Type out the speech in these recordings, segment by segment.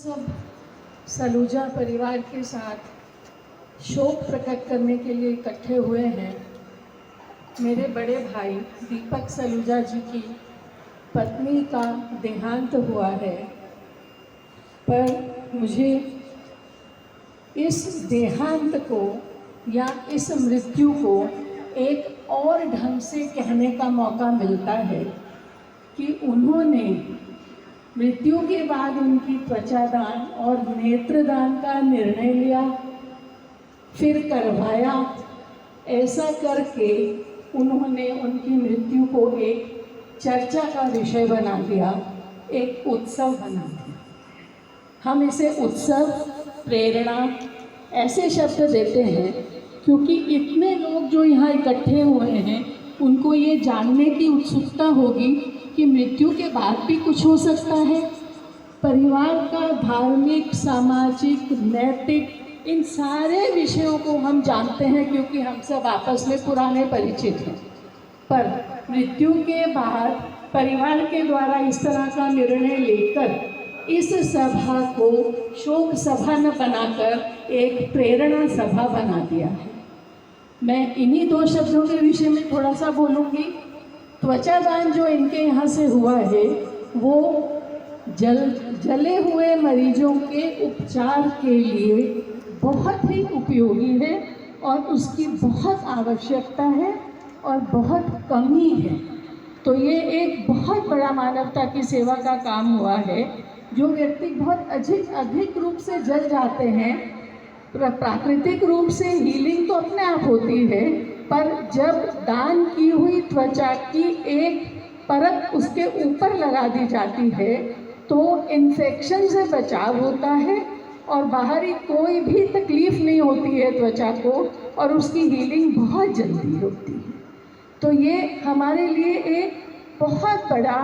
सब सलूजा परिवार के साथ शोक प्रकट करने के लिए इकट्ठे हुए हैं। मेरे बड़े भाई दीपक सलूजा जी की पत्नी का देहांत हुआ है, पर मुझे इस देहांत को या इस मृत्यु को एक और ढंग से कहने का मौका मिलता है कि उन्होंने मृत्यु के बाद उनकी त्वचा दान और नेत्रदान का निर्णय लिया, फिर करवाया। ऐसा करके उन्होंने उनकी मृत्यु को एक चर्चा का विषय बना दिया, एक उत्सव बना दिया। हम इसे उत्सव, प्रेरणा ऐसे शब्द देते हैं क्योंकि इतने लोग जो यहाँ इकट्ठे हुए हैं उनको ये जानने की उत्सुकता होगी कि मृत्यु के बाद भी कुछ हो सकता है। परिवार का धार्मिक, सामाजिक, नैतिक इन सारे विषयों को हम जानते हैं क्योंकि हम सब आपस में पुराने परिचित हैं। पर मृत्यु के बाद परिवार के द्वारा इस तरह का निर्णय लेकर इस सभा को शोक सभा न बनाकर एक प्रेरणा सभा बना दिया है। मैं इन्हीं दो शब्दों के विषय में थोड़ा सा बोलूँगी। त्वचा दान जो इनके यहाँ से हुआ है वो जले हुए मरीजों के उपचार के लिए बहुत ही उपयोगी है और उसकी बहुत आवश्यकता है और बहुत कमी है। तो ये एक बहुत बड़ा मानवता की सेवा का काम हुआ है। जो व्यक्ति बहुत अधिक रूप से जल जाते हैं, प्राकृतिक रूप से हीलिंग तो अपने आप होती है, पर जब दान की हुई त्वचा की एक परत उसके ऊपर लगा दी जाती है तो इन्फेक्शन से बचाव होता है और बाहरी कोई भी तकलीफ नहीं होती है त्वचा को और उसकी हीलिंग बहुत जल्दी होती है। तो ये हमारे लिए एक बहुत बड़ा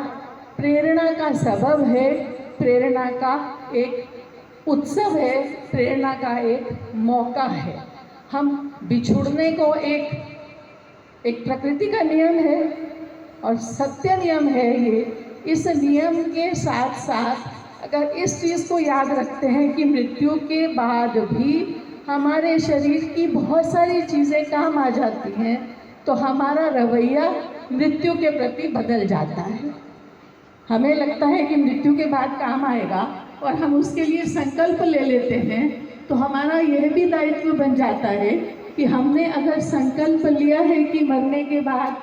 प्रेरणा का सबब है, प्रेरणा का एक उत्सव है, प्रेरणा का एक मौका है। हम बिछुड़ने को एक प्रकृति का नियम है और सत्य नियम है ये। इस नियम के साथ साथ अगर इस चीज़ को याद रखते हैं कि मृत्यु के बाद भी हमारे शरीर की बहुत सारी चीज़ें काम आ जाती हैं, तो हमारा रवैया मृत्यु के प्रति बदल जाता है। हमें लगता है कि मृत्यु के बाद काम आएगा और हम उसके लिए संकल्प ले लेते हैं, तो हमारा यह भी दायित्व बन जाता है कि हमने अगर संकल्प लिया है कि मरने के बाद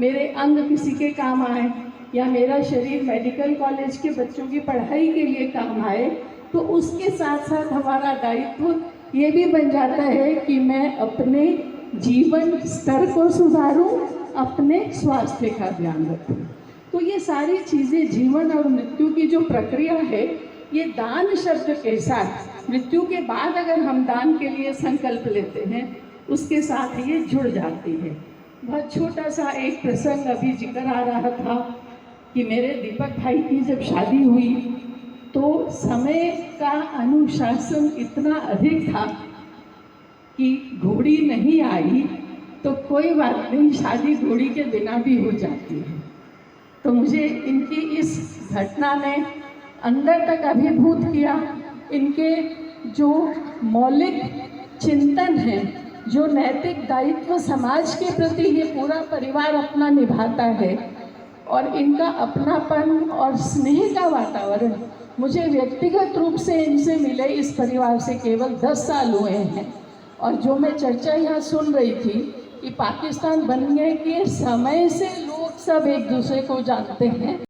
मेरे अंग किसी के काम आए या मेरा शरीर मेडिकल कॉलेज के बच्चों की पढ़ाई के लिए काम आए, तो उसके साथ साथ हमारा दायित्व ये भी बन जाता है कि मैं अपने जीवन स्तर को सुधारूं, अपने स्वास्थ्य का ध्यान रखूं। तो ये सारी चीज़ें, जीवन और मृत्यु की जो प्रक्रिया है, ये दान शब्द के साथ मृत्यु के बाद अगर हम दान के लिए संकल्प लेते हैं उसके साथ ये जुड़ जाती है। बहुत छोटा सा एक प्रसंग अभी जिक्र आ रहा था कि मेरे दीपक भाई की जब शादी हुई तो समय का अनुशासन इतना अधिक था कि घोड़ी नहीं आई तो कोई बात नहीं, शादी घोड़ी के बिना भी हो जाती है। तो मुझे इनकी इस घटना ने अंदर तक अभिभूत किया। इनके जो मौलिक चिंतन है, जो नैतिक दायित्व समाज के प्रति ये पूरा परिवार अपना निभाता है और इनका अपनापन और स्नेह का वातावरण, मुझे व्यक्तिगत रूप से इनसे मिले इस परिवार से केवल 10 साल हुए हैं। और जो मैं चर्चा यहाँ सुन रही थी कि पाकिस्तान बनने के समय से लोग सब एक दूसरे को जानते हैं।